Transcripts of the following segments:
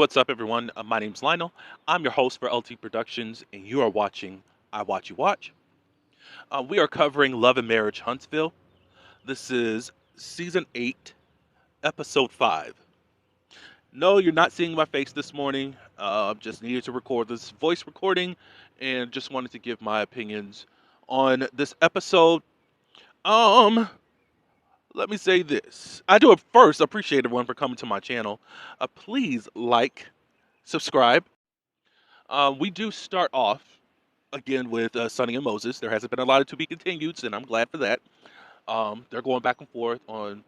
what's up, everyone? My name's Lionel. I'm your host for LT Productions, and you are watching I Watch You Watch. We are covering Love and Marriage Huntsville. This is Season 8, Episode 5. No, you're not seeing my face this morning. Just needed to record this voice recording and just wanted to give my opinions on this episode. Um, Let me say this. I do first appreciate everyone for coming to my channel. Please like, subscribe. We do start off again with Sonny and Moses. There hasn't been a lot of to be continued, and I'm glad for that. They're going back and forth on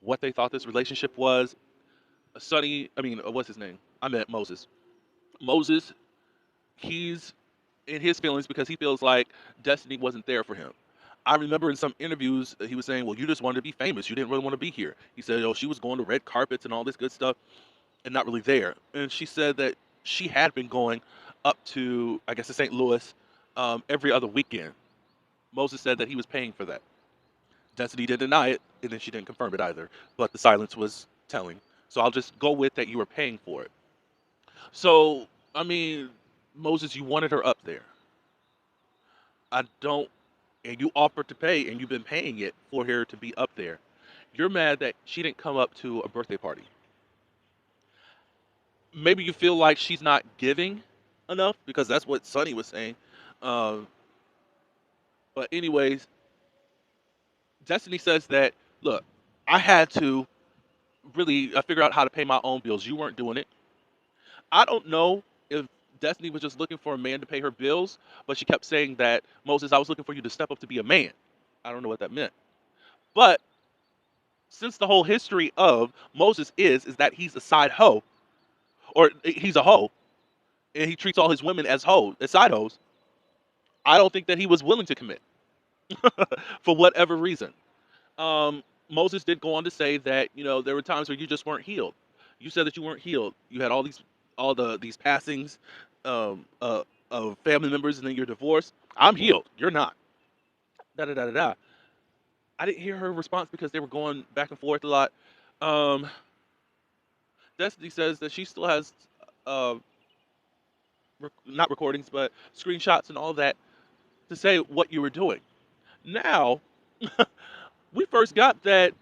what they thought this relationship was. What's his name? I meant Moses. Moses, he's in his feelings because he feels like Destiny wasn't there for him. I remember in some interviews he was saying, "Well, you just wanted to be famous. You didn't really want to be here." He said, "Oh, she was going to red carpets and all this good stuff, and not really there." And she said that she had been going up to, I guess, to St. Louis every other weekend. Moses said that he was paying for that. Destiny did deny it, and then she didn't confirm it either. But the silence was telling. So I'll just go with that you were paying for it. So, I mean, Moses, you wanted her up there. I don't, and you offered to pay, and you've been paying it for her to be up there. You're mad that she didn't come up to a birthday party. Maybe you feel like she's not giving enough because that's what Sonny was saying. Um, but anyways, Destiny says that, look, I had to really figure out how to pay my own bills. You weren't doing it. I don't know if Destiny was just looking for a man to pay her bills, but she kept saying that, Moses, I was looking for you to step up to be a man. I don't know what that meant. But since the whole history of Moses is that he's a side hoe, or he's a hoe, and he treats all his women as hoes, as side hoes, I don't think that he was willing to commit for whatever reason. Moses did go on to say that there were times where you just weren't healed. You said that you weren't healed. You had these passings of family members, and then you're divorced. I'm healed. You're not. Da da da da da. I didn't hear her response because they were going back and forth a lot. Um, Destiny says that she still has uh, not recordings, but screenshots and all that to say what you were doing. Now, we first got that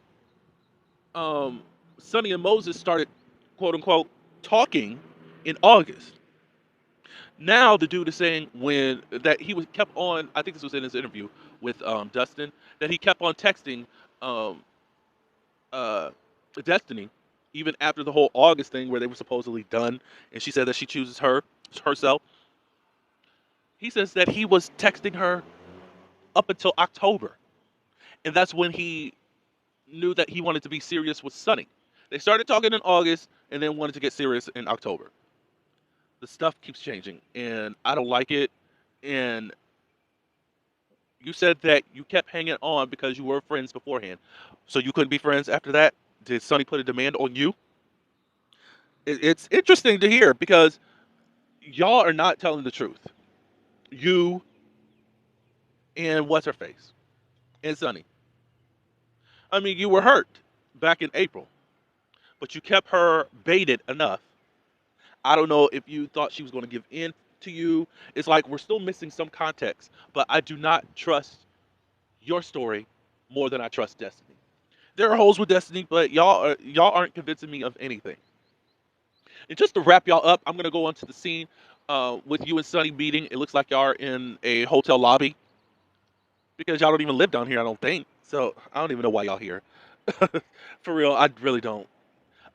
Sonny and Moses started, quote unquote, talking in August. Now the dude is saying when that he was kept on. I think this was in his interview with Dustin, that he kept on texting um, uh, Destiny even after the whole August thing where they were supposedly done, and she said that she chooses herself. He says that he was texting her up until October, and that's when he knew that he wanted to be serious with Sonny. They started talking in August and then wanted to get serious in October. The stuff keeps changing, and I don't like it. And you said that you kept hanging on because you were friends beforehand, so you couldn't be friends after that. Did Sonny put a demand on you? It's interesting to hear because y'all are not telling the truth. You and what's her face and Sonny. I mean, you were hurt back in April, but you kept her baited enough. I don't know if you thought she was going to give in to you. It's like we're still missing some context, but I do not trust your story more than I trust Destiny. There are holes with Destiny, but y'all aren't convincing me of anything. And just to wrap y'all up, I'm gonna go onto the scene with you and Sunny meeting. It looks like y'all are in a hotel lobby because y'all don't even live down here. I don't think so. I don't even know why y'all here. For real, I really don't.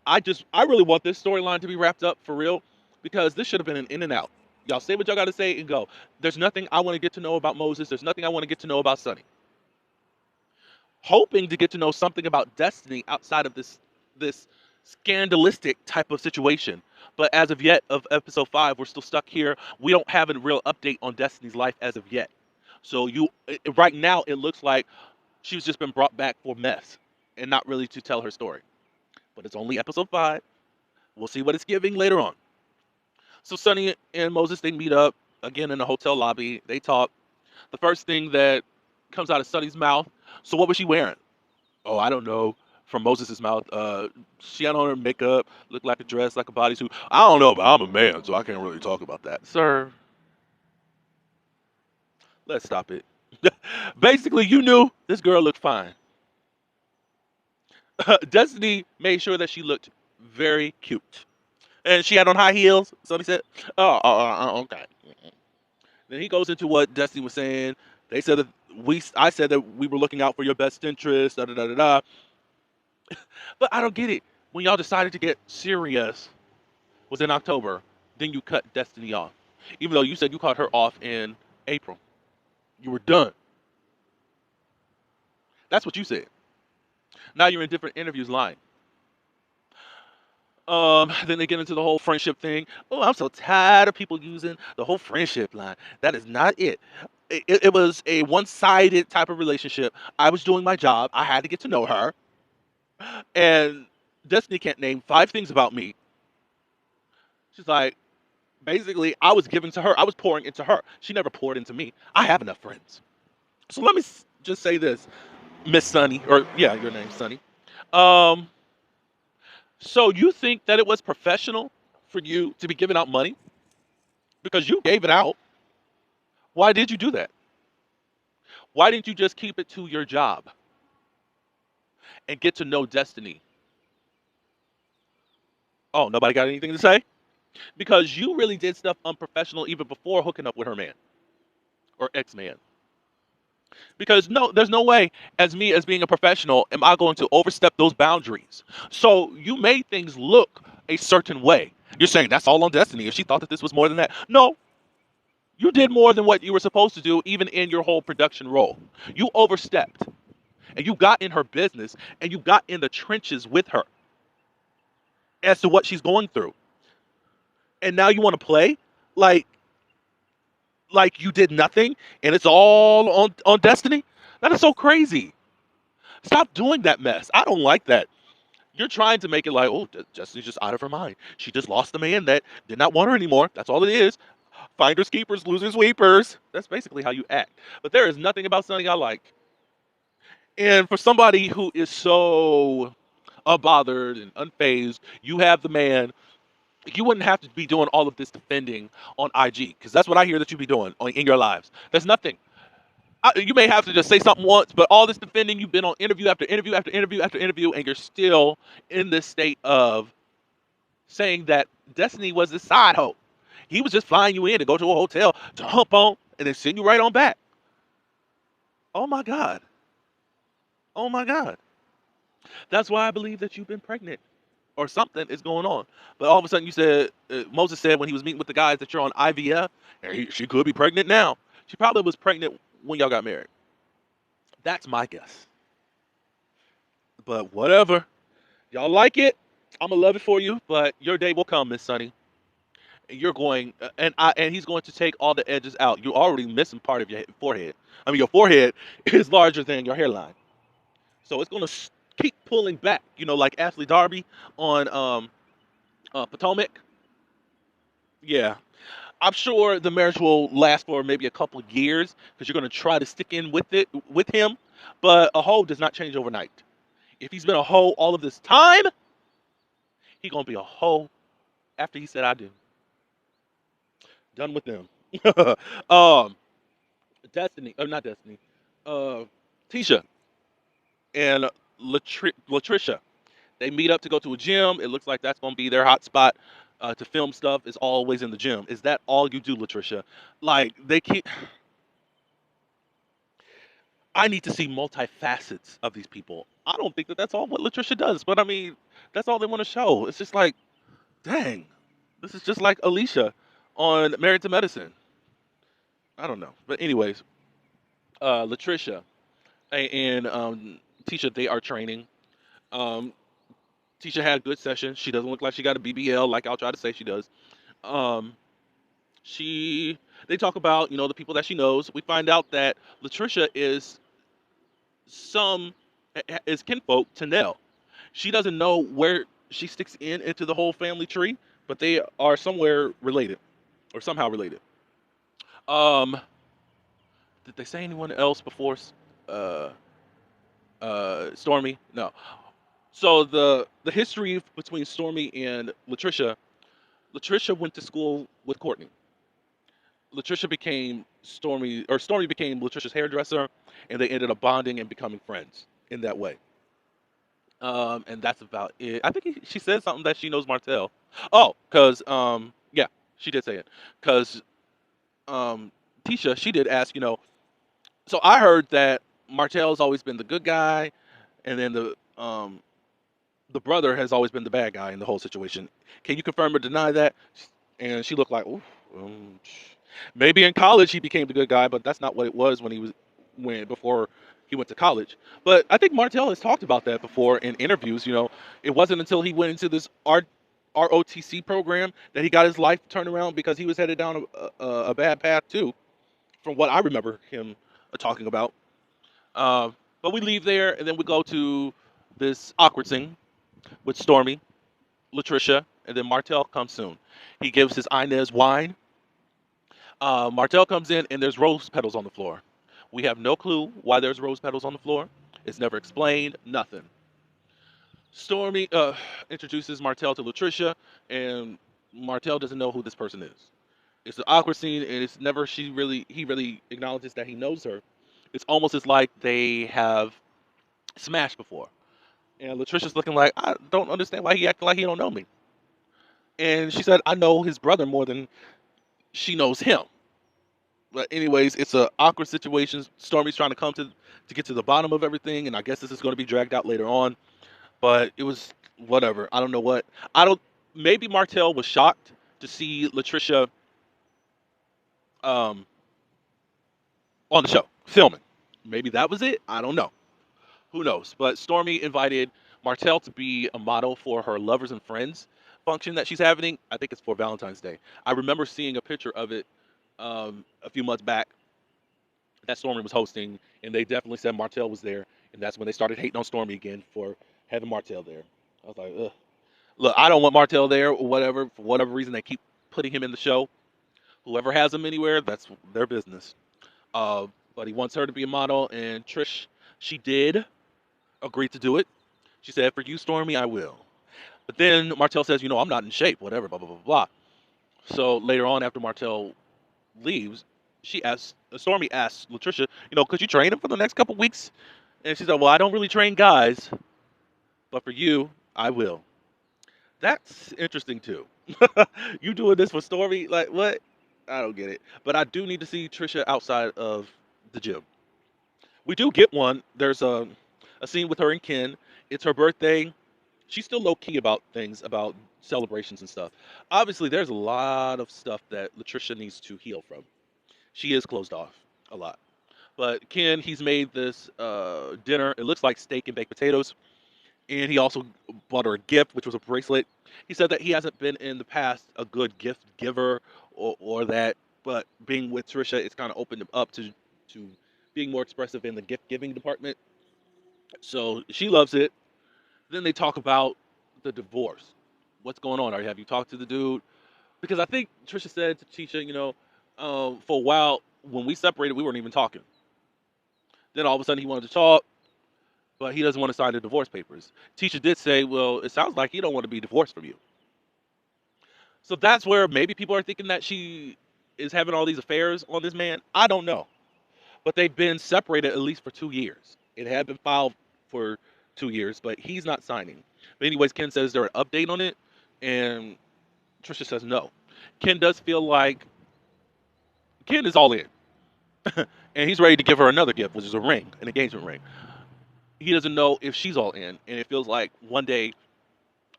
I really want this storyline to be wrapped up for real because this should have been an in and out. Y'all say what y'all got to say and go. There's nothing I want to get to know about Moses. There's nothing I want to get to know about Sunny. Hoping to get to know something about Destiny outside of this scandalistic type of situation. But as of yet, of episode 5, we're still stuck here. We don't have a real update on Destiny's life as of yet. So right now, it looks like she's just been brought back for mess and not really to tell her story. But it's only episode 5. We'll see what it's giving later on. So Sonny and Moses, they meet up again in the hotel lobby. They talk. The first thing that comes out of Sonny's mouth, so what was she wearing? Oh, I don't know. from Moses' mouth. She had on her makeup, looked like a dress, like a bodysuit. I don't know, but I'm a man, so I can't really talk about that. Sir, let's stop it. Basically, you knew this girl looked fine. Destiny made sure that she looked very cute. And she had on high heels. So he said, okay. Then he goes into what Destiny was saying. They said that I said that we were looking out for your best interest, da da da da da. But I don't get it. When y'all decided to get serious was in October, then you cut Destiny off. Even though you said you cut her off in April. You were done. That's what you said. Now you're in different interviews lying. Then they get into the whole friendship thing. Oh, I'm so tired of people using the whole friendship line. That is not it. It was a one-sided type of relationship. I was doing my job. I had to get to know her. And Destiny can't name 5 things about me. She's like, basically, I was giving to her. I was pouring into her. She never poured into me. I have enough friends. So let me just say this, Miss Sunny, or yeah, your name's Sunny. Um, so you think that it was professional for you to be giving out money because you gave it out? Why did you do that? Why didn't you just keep it to your job and get to know Destiny? Oh, nobody got anything to say? Because you really did stuff unprofessional even before hooking up with her man or ex-man. Because no, there's no way, as me as being a professional, am I going to overstep those boundaries. So you made things look a certain way. You're saying that's all on Destiny. If she thought that this was more than that, no, you did more than what you were supposed to do, even in your whole production role. You overstepped, and you got in her business, and you got in the trenches with her as to what she's going through. And now you want to play like like you did nothing, and it's all on Destiny. That is so crazy. Stop doing that mess. I don't like that. You're trying to make it like, oh, Destiny's just out of her mind. She just lost a man that did not want her anymore. That's all it is. Finders keepers, losers weepers. That's basically how you act. But there is nothing about Sunny I like. And for somebody who is so unbothered and unfazed, you have the man. You wouldn't have to be doing all of this defending on IG because that's what I hear that you be doing in your lives. There's nothing. You may have to just say something once, but all this defending, you've been on interview after interview after interview after interview, and you're still in this state of saying that Destiny was this side hoe. He was just flying you in to go to a hotel to hump on and then send you right on back. Oh my God. Oh my God. That's why I believe that you've been pregnant or something is going on. But all of a sudden you said, Moses said when he was meeting with the guys that you're on IVF, she could be pregnant now. She probably was pregnant when y'all got married. That's my guess. But whatever. Y'all like it? I'm gonna love it for you, but your day will come, Miss Sunny. And you're going, and he's going to take all the edges out. You're already missing part of your forehead. I mean, your forehead is larger than your hairline, so it's gonna keep pulling back. You know, like Ashley Darby on Potomac. Yeah, I'm sure the marriage will last for maybe a couple of years because you're gonna try to stick in with it with him. But a hoe does not change overnight. If he's been a hoe all of this time, he's gonna be a hoe after he said I do. Done with them. um, Destiny, or not Destiny, uh, Tisha and Latricia. They meet up to go to a gym. It looks like that's going to be their hot spot to film stuff. Is always in the gym. Is that all you do, Latricia? Like they keep. I need to see multifacets of these people. I don't think that that's all what Latricia does, but I mean, that's all they want to show. It's just like, dang, this is just like Alicia on Married to Medicine. I don't know, but anyways, Latricia and Tisha, they are training. Um, Tisha had a good session. She doesn't look like she got a BBL like I'll try to say she does. Um, she they talk about the people that she knows. We find out that Latricia some is kinfolk to Nell. She doesn't know where she sticks into the whole family tree, but they are somewhere related or somehow related. Um, did they say anyone else before Stormy? No. So the history between Stormy and Latricia. Latricia went to school with Courtney. Latricia became Stormy, or Stormy became Latricia's hairdresser, and they ended up bonding and becoming friends in that way. And that's about it. I think she said something that she knows Martell. Oh, because yeah, she did say it. Because um, Tisha, she did ask, So I heard that Martell's always been the good guy, and then the brother has always been the bad guy in the whole situation. Can you confirm or deny that? And she looked like, ooh, um, maybe in college he became the good guy, but that's not what it was when before he went to college. But I think Martell has talked about that before in interviews. It wasn't until he went into this ROTC program that he got his life turned around because he was headed down a bad path too, from what I remember him talking about. Uh, but we leave there and then we go to this awkward scene with Stormy, Latricia, and then Martell comes soon. He gives his Inez wine. Martell comes in and there's rose petals on the floor. We have no clue why there's rose petals on the floor. It's never explained, nothing. Stormy introduces Martell to Latricia, and Martell doesn't know who this person is. It's an awkward scene, and it's never he really acknowledges that he knows her. It's almost as like they have smashed before. And Latricia's looking like, I don't understand why he acting like he don't know me. And she said, I know his brother more than she knows him. But anyways, it's a awkward situation. Stormy's trying to come to get to the bottom of everything, and I guess this is going to be dragged out later on. But it was whatever. I don't know what. I don't. Maybe Martell was shocked to see Latricia um, on the show filming. Maybe that was it. I don't know. Who knows? But Stormy invited Martell to be a model for her lovers and friends function that she's having. I think it's for Valentine's Day. I remember seeing a picture of it a few months back that Stormy was hosting, and they definitely said Martell was there, and that's when they started hating on Stormy again for having Martell there. I was like, ugh. Look, I don't want Martell there, or whatever. For whatever reason, they keep putting him in the show. Whoever has him anywhere, that's their business. Uh, but he wants her to be a model, and Trish, she did agree to do it. She said, "For you, Stormy, I will." But then Martell says, I'm not in shape, whatever, blah blah blah blah. So later on, after Martell leaves, Stormy asks Latricia, could you train him for the next couple weeks? And she said, well, I don't really train guys, but for you, I will. That's interesting too. You doing this for Stormy? Like what? I don't get it. But I do need to see Trisha outside of the gym. We do get one. There's a scene with her and Ken. It's her birthday. She's still low key about things, about celebrations and stuff. Obviously, there's a lot of stuff that Latricia needs to heal from. She is closed off a lot. But Ken, he's made this dinner. It looks like steak and baked potatoes. And he also bought her a gift, which was a bracelet. He said that he hasn't been in the past a good gift giver or that, but being with Trisha, it's kind of opened him up to being more expressive in the gift giving department. So she loves it. Then they talk about the divorce. What's going on? Have you talked to the dude? Because I think Trisha said to Tisha, for a while when we separated, we weren't even talking. Then all of a sudden he wanted to talk, but he doesn't want to sign the divorce papers. Tisha did say, well, it sounds like he don't want to be divorced from you. So that's where maybe people are thinking that she is having all these affairs on this man. I don't know. But they've been separated at least for 2 years. It had been filed for 2 years, but he's not signing. But anyways, Ken says there an update on it, and Trisha says no. Ken does feel like Ken is all in, and he's ready to give her another gift, which is a ring, an engagement ring. He doesn't know if she's all in, and it feels like one day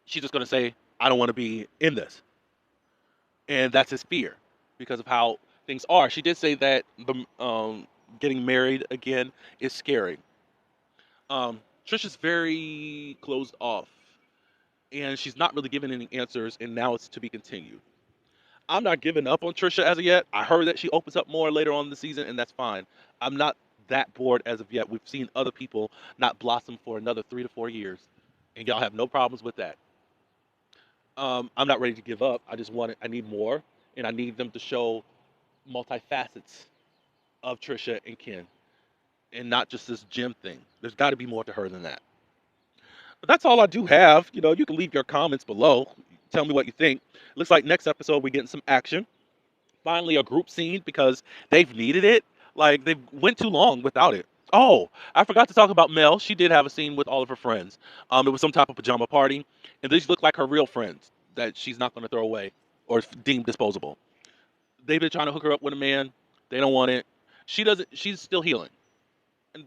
she's just going to say, "I don't want to be in this," and that's his fear because of how things are. She did say that the getting married again is scary. Trisha's very closed off, and she's not really giving any answers, and now it's to be continued. I'm not giving up on Trisha as of yet. I heard that she opens up more later on in the season, and that's fine. I'm not that bored as of yet. We've seen other people not blossom for another 3 to 4 years, and y'all have no problems with that. I'm not ready to give up. I just want it. I need more, and I need them to show multifacets of Trisha and Ken, and not just this gym thing. There's got to be more to her than that. But that's all I do have. You know, you can leave your comments below. Tell me what you think. Looks like next episode we're getting some action. Finally, a group scene because they've needed it. Like they went too long without it. Oh, I forgot to talk about Mel. She did have a scene with all of her friends. It was some type of pajama party, and these look like her real friends that she's not going to throw away or deem disposable. They've been trying to hook her up with a man. They don't want it. She doesn't. She's still healing,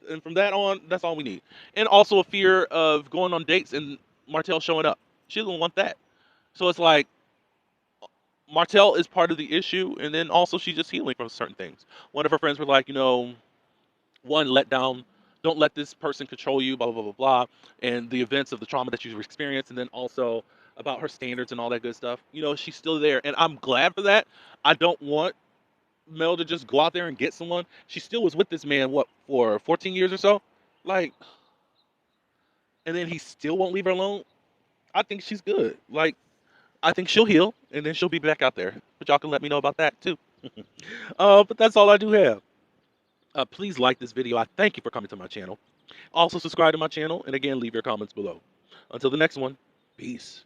and from that on, that's all we need. And also a fear of going on dates and Martell showing up. She doesn't want that. So it's like Martell is part of the issue, and then also she's just healing from certain things. One of her friends were like, one, let down, don't let this person control you, blah, blah, blah, blah, blah, and the events of the trauma that you've experienced, and then also about her standards and all that good stuff. She's still there, and I'm glad for that. I don't want Mel to just go out there and get someone. She still was with this man, what, for 14 years or so? Like, and then he still won't leave her alone. I think she's good. Like, I think she'll heal, and then she'll be back out there. But y'all can let me know about that too. But that's all I do have. Please like this video. I thank you for coming to my channel. Also subscribe to my channel, and again, leave your comments below. Until the next one, peace.